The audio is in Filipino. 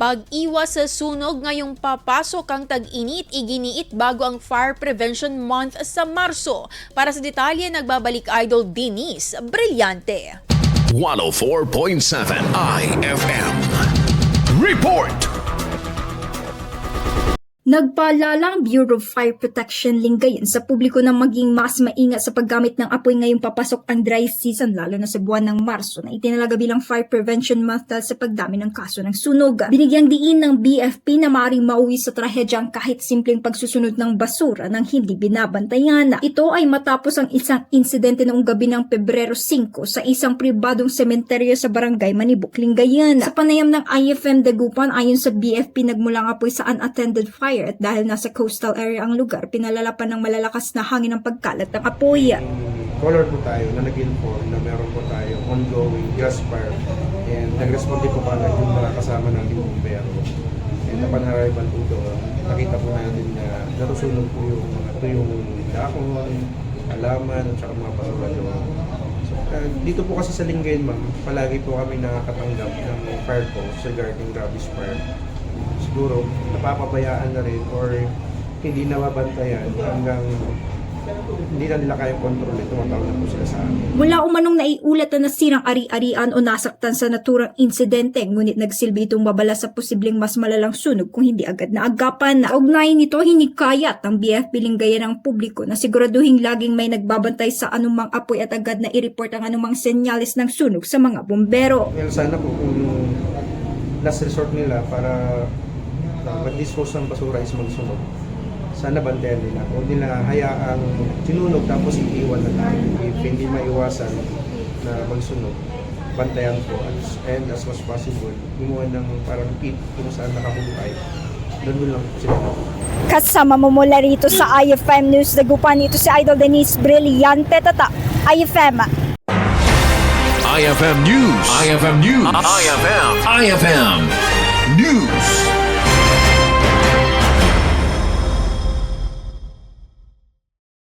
Pag-iwas sa sunog ngayong papasok ang tag-init, iginiit bago ang Fire Prevention Month sa Marso. Para sa detalye, nagbabalik Idol Denise Brillante. 104.7 IFM. Report! Nagpaalala ang Bureau of Fire Protection Lingayen sa publiko na maging mas maingat sa paggamit ng apoy ngayong papasok ang dry season lalo na sa buwan ng Marso na itinalaga bilang Fire Prevention Month dahil sa pagdami ng kaso ng sunog. Binigyang diin ng BFP na maaaring mauwi sa trahedya ang kahit simpleng pagsusunod ng basura nang hindi binabantayan. Ito ay matapos ang isang insidente noong gabi ng Pebrero 5 sa isang pribadong sementeryo sa barangay Manibuk, Lingayen. Sa panayam ng IFM Dagupan, ayon sa BFP, nagmula ang apoy sa unattended fire at dahil nasa coastal area ang lugar, pinalalapan ng malalakas na hangin ang pagkalat ng apoy. Caller po tayo na nag-inform na meron po tayo ongoing grass fire and nag-respond din po kagad yung mga kasama ng bumbero. And upon arrival po doon, nakita po natin na natusunog po yung mga tuyong dahon, halaman at saka mga basura doon. So, dito po kasi sa Lingayen, ma'am, palagi po kami nakakatanggap ng fire calls regarding rubbish fire. Siguro napapabayaan na rin or hindi nababantayan hanggang hindi na nila kayang kontrol, tumatawag na po sila sa amin. Mula umanong naiulat na nasirang ari-arian o nasaktan sa naturang insidente, ngunit nagsilbi itong babala sa posibleng mas malalang sunog kung hindi agad na agapan. Kaugnayan nito, hinikayat ng BFP Lingayen ng publiko na siguraduhin laging may nagbabantay sa anumang apoy at agad na i-report ang anumang senyales ng sunog sa mga bumbero. Well, sana po kung last resort nila para mag-dispose ng basura is magsunog. Sana bantayan nila. Huwag nila hayaang sinunog tapos iiwan na lang. If hindi maiwasan na magsunog, bantayan po. And as much possible, gumawa ng parang pit kung saan nakahukay. Doon lang sila. Kasama mo mula rito sa IFM News Dagupan, ito si Idol Denise Brillante, tata IFM. IFM News. IFM News. IFM News.